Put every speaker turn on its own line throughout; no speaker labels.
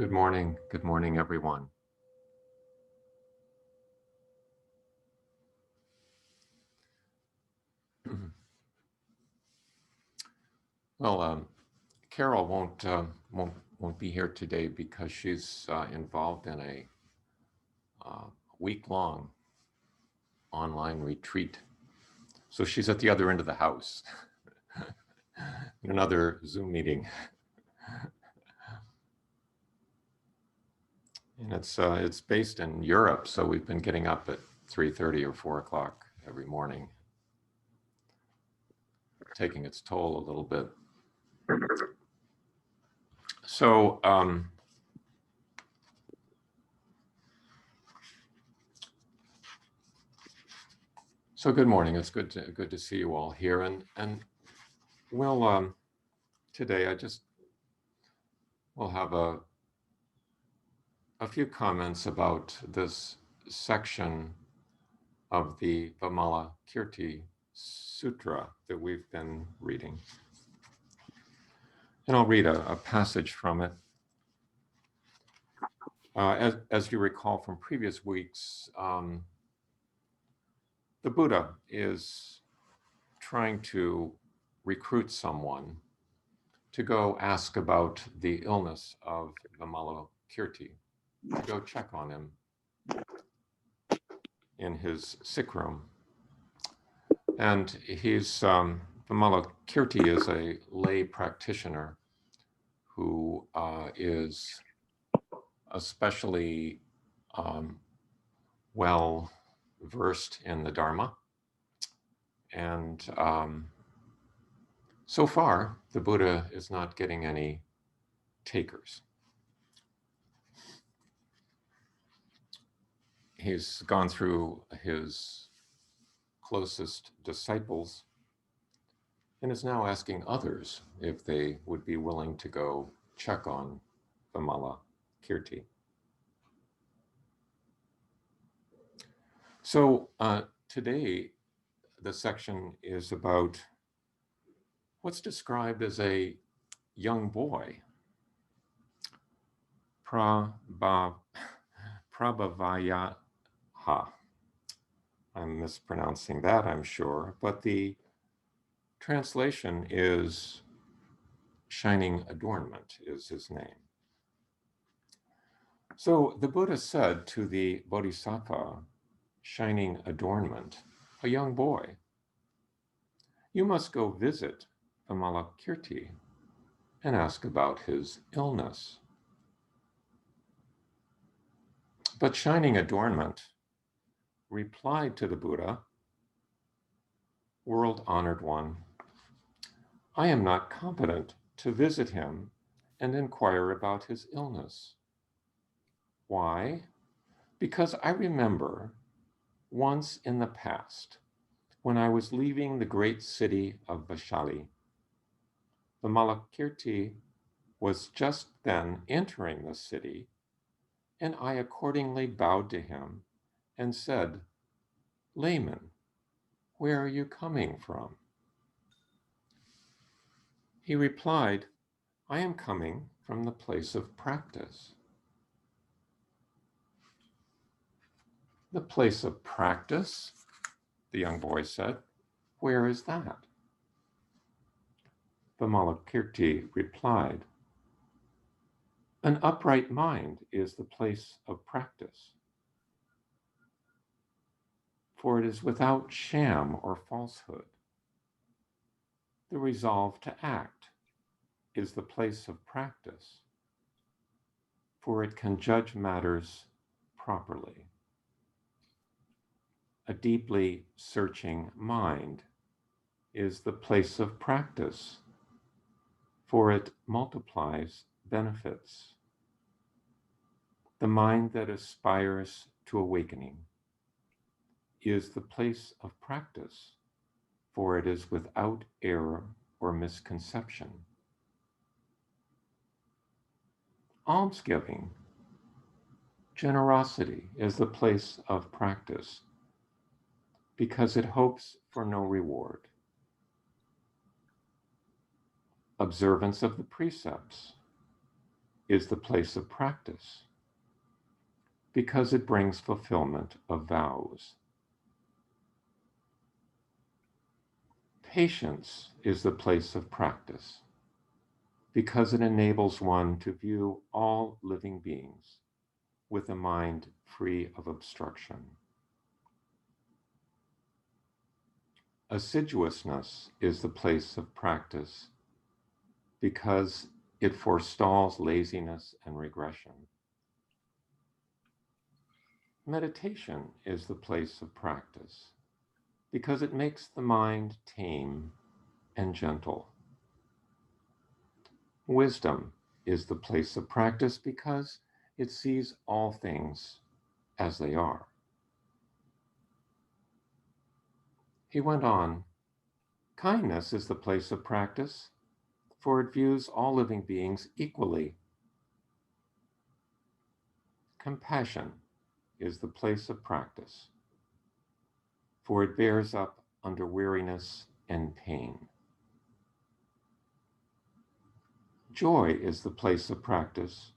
Good morning. Good morning, everyone. Well, Carol won't be here today because she's involved in a week-long online retreat. So she's at the other end of the house in another Zoom meeting, and it's based in Europe. So we've been getting up at 3:30 or 4 o'clock every morning, taking its toll a little bit. So so good morning. It's good to see you all here, and well, today we'll have a few comments about this section of the Vimalakirti Sutra that we've been reading. And I'll read a passage from it. As you recall from previous weeks, the Buddha is trying to recruit someone to go ask about the illness of Vimalakirti, to go check on him in his sick room. And Vimalakirti is a lay practitioner who is especially well versed in the Dharma. And so far, the Buddha is not getting any takers. He's gone through his closest disciples and is now asking others if they would be willing to go check on Vimalakirti. So today, the section is about what's described as a young boy, Prabhavayaha. I'm mispronouncing that, I'm sure, but the translation is Shining Adornment is his name. So the Buddha said to the Bodhisattva, Shining Adornment, a young boy, you must go visit Vimalakirti and ask about his illness. But Shining Adornment replied to the Buddha, world-honored one, I am not competent to visit him and inquire about his illness. Why? Because I remember once in the past, when I was leaving the great city of Vaishali, Vimalakirti was just then entering the city, and I accordingly bowed to him and said, Layman, where are you coming from? He replied, I am coming from the place of practice. The place of practice, the young boy said, where is that? Vimalakirti replied, an upright mind is the place of practice, for it is without sham or falsehood. The resolve to act is the place of practice, for it can judge matters properly. A deeply searching mind is the place of practice, for it multiplies benefits. The mind that aspires to awakening is the place of practice, for it is without error or misconception. Almsgiving, generosity, is the place of practice, because it hopes for no reward. Observance of the precepts is the place of practice because it brings fulfillment of vows. Patience is the place of practice because it enables one to view all living beings with a mind free of obstruction. Assiduousness is the place of practice because it forestalls laziness and regression. Meditation is the place of practice because it makes the mind tame and gentle. Wisdom is the place of practice because it sees all things as they are. He went on, kindness is the place of practice, for it views all living beings equally. Compassion is the place of practice, for it bears up under weariness and pain. Joy is the place of practice,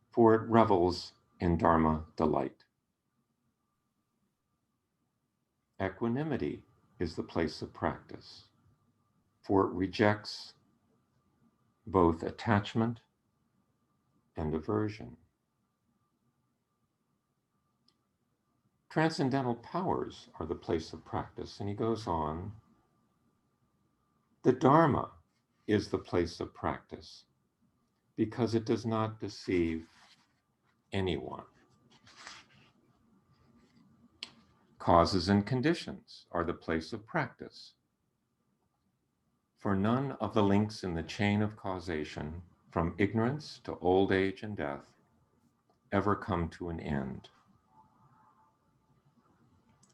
for it revels in Dharma delight. Equanimity is the place of practice, for it rejects both attachment and aversion. Transcendental powers are the place of practice, and he goes on, the Dharma is the place of practice because it does not deceive anyone. Causes and conditions are the place of practice, for none of the links in the chain of causation, from ignorance to old age and death, ever come to an end.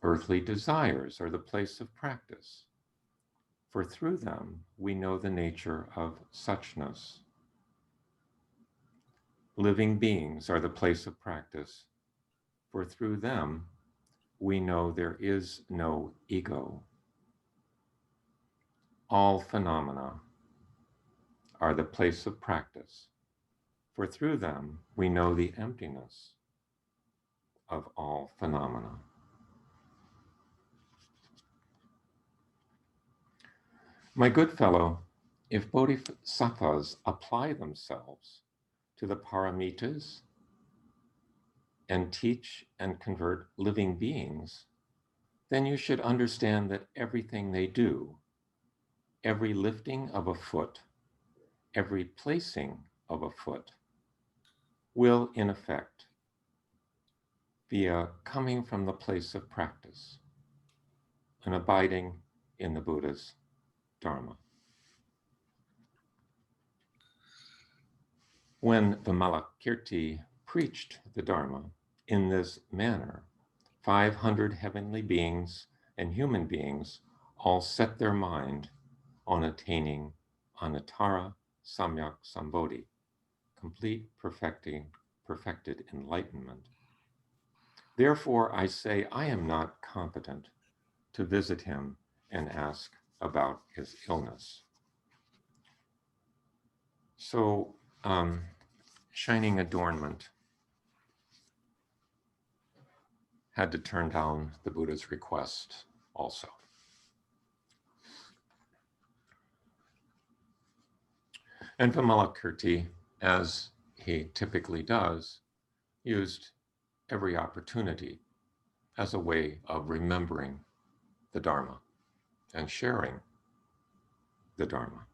Earthly desires are the place of practice, for through them we know the nature of suchness. Living beings are the place of practice, for through them we know there is no ego. All phenomena are the place of practice, for through them we know the emptiness of all phenomena. My good fellow, if Bodhisattvas apply themselves to the paramitas and teach and convert living beings, then you should understand that everything they do, every lifting of a foot, every placing of a foot, will in effect be a coming from the place of practice, an abiding in the Buddha's Dharma. When Vimalakirti preached the Dharma in this manner, 500 heavenly beings and human beings all set their mind on attaining Anuttara Samyak Sambodhi, complete perfected enlightenment. Therefore, I say I am not competent to visit him and ask about his illness. So, Shining Adornment had to turn down the Buddha's request also. And Vimalakirti, as he typically does, used every opportunity as a way of remembering the Dharma and sharing the Dharma.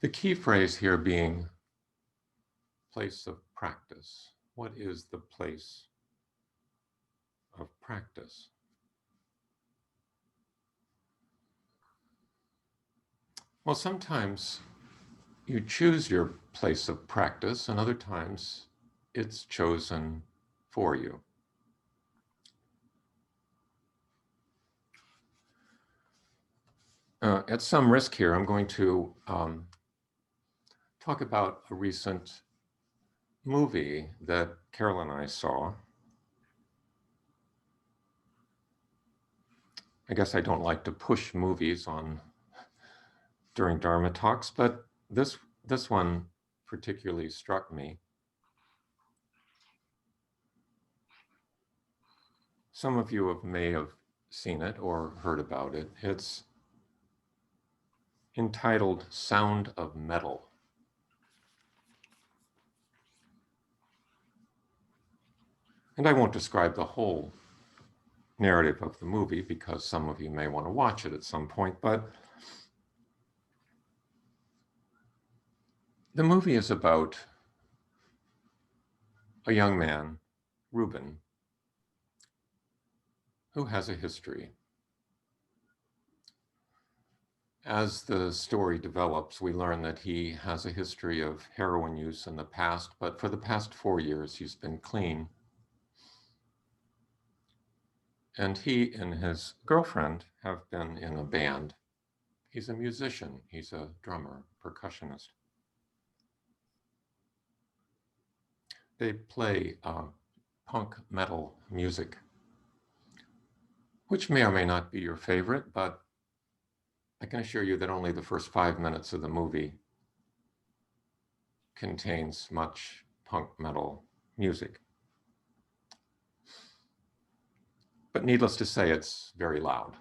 The key phrase here being place of practice. What is the place of practice? Well, sometimes you choose your place of practice, and other times it's chosen for you. At some risk here, I'm going to talk about a recent movie that Carol and I saw. I guess I don't like to push movies on during Dharma talks, but this one particularly struck me. Some of you may have seen it or heard about it. It's entitled Sound of Metal. And I won't describe the whole narrative of the movie because some of you may want to watch it at some point, but the movie is about a young man, Reuben, who has a history. As the story develops, we learn that he has a history of heroin use in the past, but for the past 4 years, he's been clean. And he and his girlfriend have been in a band. He's a musician. He's a drummer, percussionist. They play punk metal music, which may or may not be your favorite, but I can assure you that only the first 5 minutes of the movie contains much punk metal music. But needless to say, it's very loud.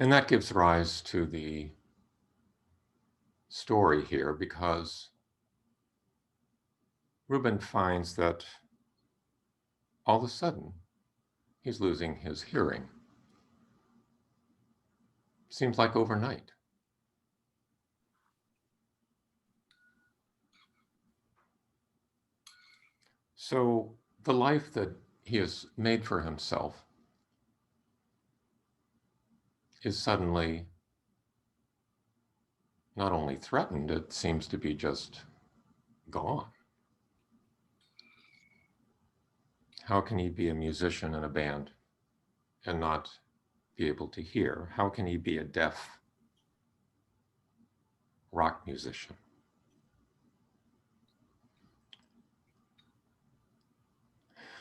And that gives rise to the story here because Reuben finds that all of a sudden he's losing his hearing. Seems like overnight. So the life that he has made for himself is suddenly not only threatened, it seems to be just gone. How can he be a musician in a band and not be able to hear? How can he be a deaf rock musician?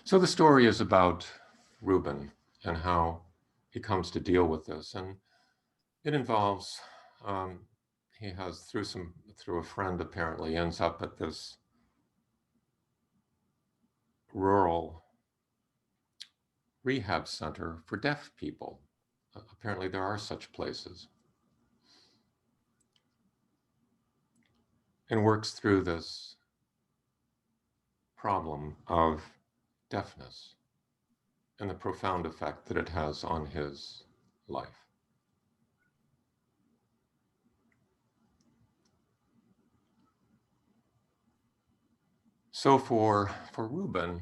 So the story is about Reuben and how he comes to deal with this. And it involves, he has through a friend apparently, ends up at this rural rehab center for deaf people. Apparently there are such places. And works through this problem of deafness and the profound effect that it has on his life. So for Reuben,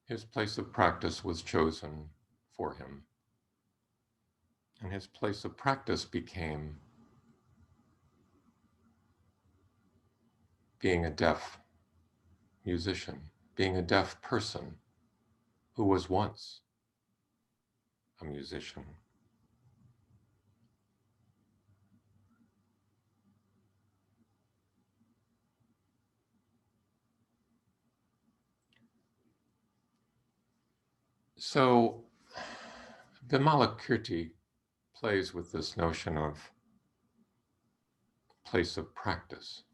his place of practice was chosen for him. And his place of practice became being a deaf musician, being a deaf person who was once a musician. So Vimalakirti plays with this notion of place of practice.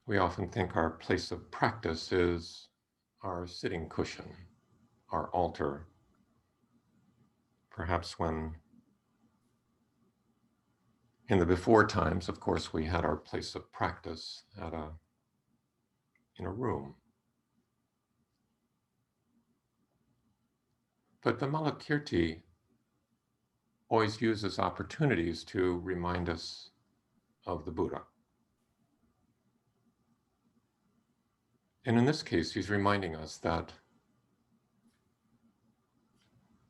We often think our place of practice is our sitting cushion, our altar. Perhaps when in the before times, of course, we had our place of practice in a room. But Vimalakirti always uses opportunities to remind us of the Buddha. And in this case, he's reminding us that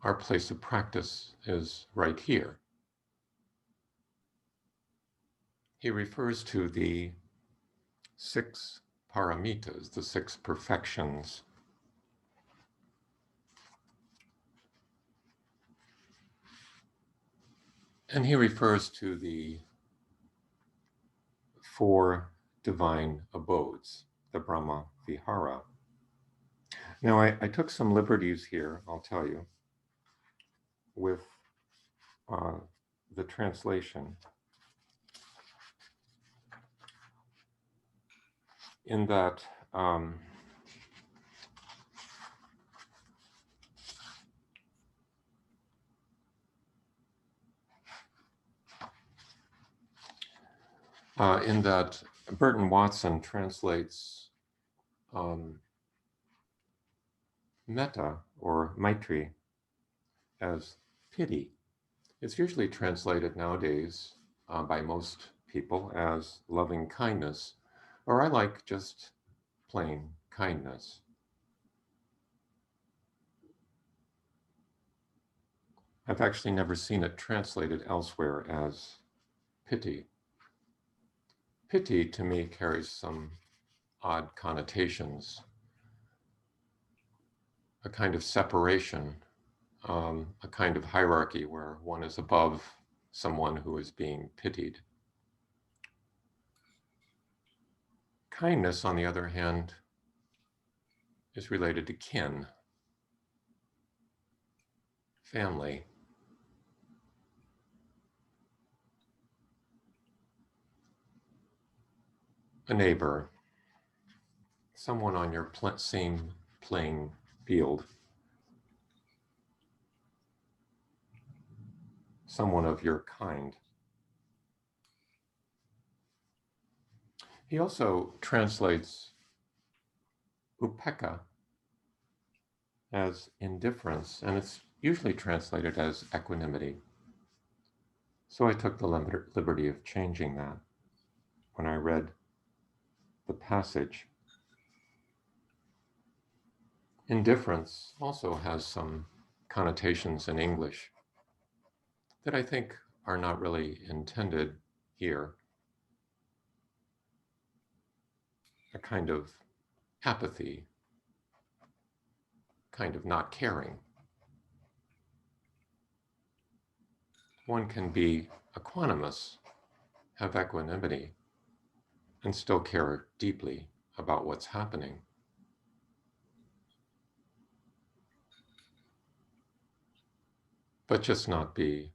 our place of practice is right here. He refers to the 6 paramitas, the 6 perfections. And he refers to the 4 divine abodes, the Brahma Vihara. Now, I took some liberties here, I'll tell you, with the translation, in that Burton Watson translates metta or maitri as pity. It's usually translated nowadays by most people as loving kindness, or I like just plain kindness. I've actually never seen it translated elsewhere as pity. Pity to me carries some odd connotations, a kind of separation, a kind of hierarchy where one is above someone who is being pitied. Kindness, on the other hand, is related to kin, family, a neighbor, someone on your same playing field, someone of your kind. He also translates upekkha as indifference, and it's usually translated as equanimity. So I took the liberty of changing that when I read the passage. Indifference also has some connotations in English that I think are not really intended here. A kind of apathy, kind of not caring. One can be equanimous, have equanimity, and still care deeply about what's happening. But just not be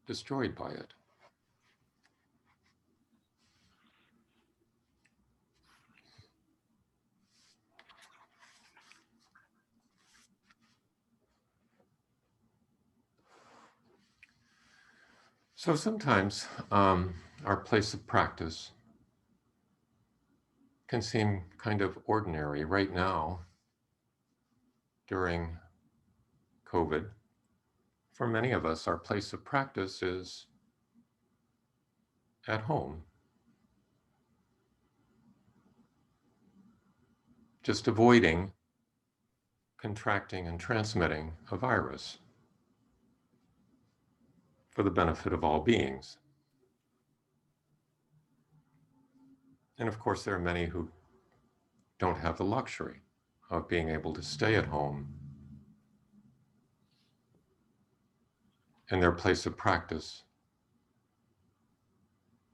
destroyed by it. So sometimes our place of practice can seem kind of ordinary. Right now, during COVID, for many of us, our place of practice is at home, just avoiding contracting and transmitting a virus for the benefit of all beings. And of course, there are many who don't have the luxury of being able to stay at home, and their place of practice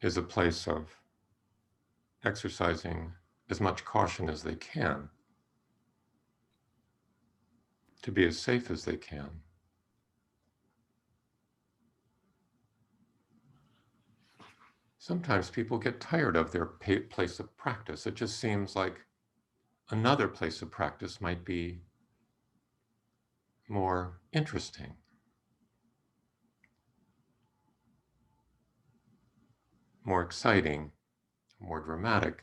is a place of exercising as much caution as they can to be as safe as they can. Sometimes people get tired of their place of practice. It just seems like another place of practice might be more interesting, more exciting, more dramatic.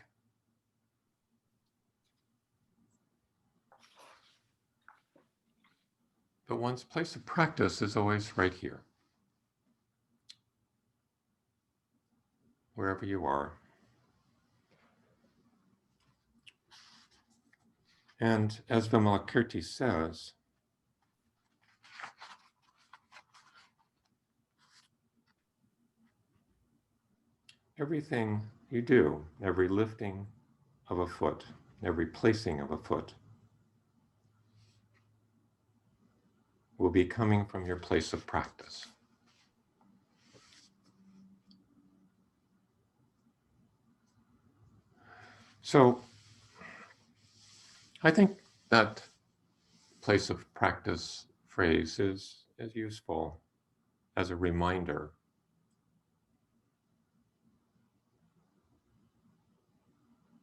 But one's place of practice is always right here, wherever you are. And as Vimalakirti says, everything you do, every lifting of a foot, every placing of a foot, will be coming from your place of practice. So I think that place of practice phrase is useful as a reminder.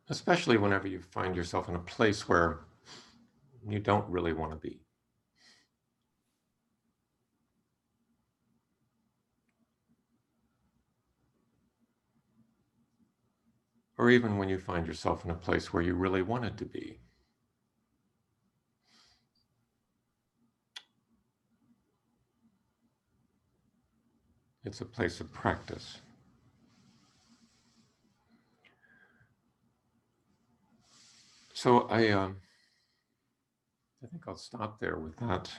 Especially whenever you find yourself in a place where you don't really want to be. Or even when you find yourself in a place where you really wanted to be. It's a place of practice. So I think I'll stop there with that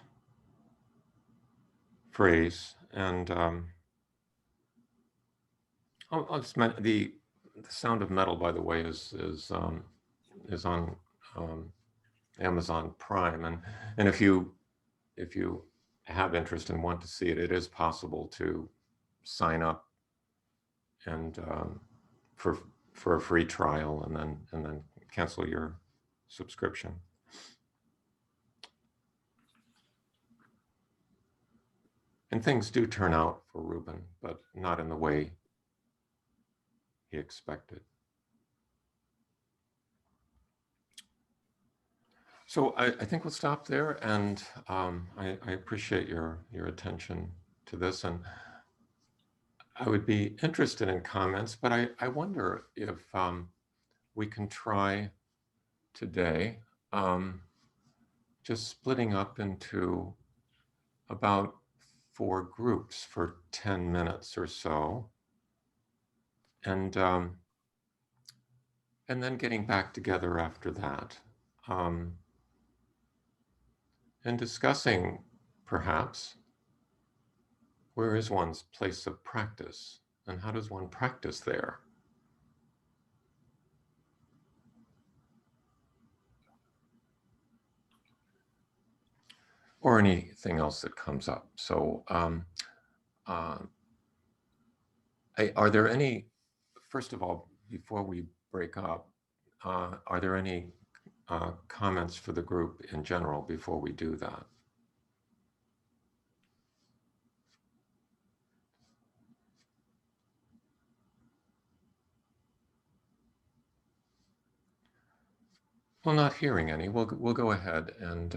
phrase. And I'll just the sound of metal, by the way, is on Amazon Prime, and if you have interest and want to see it, it is possible to sign up and for a free trial, and then cancel your subscription. And things do turn out for Ruben, but not in the way he expected. So I think we'll stop there, and I appreciate your attention to this, and I would be interested in comments, but I wonder if we can try today just splitting up into about 4 groups for 10 minutes or so, and then getting back together after that, and discussing perhaps where is one's place of practice and how does one practice there. Or anything else that comes up. So are there any, first of all, before we break up, are there any comments for the group in general before we do that? Well, not hearing any, we'll go ahead and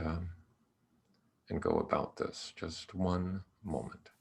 go about this. Just one moment.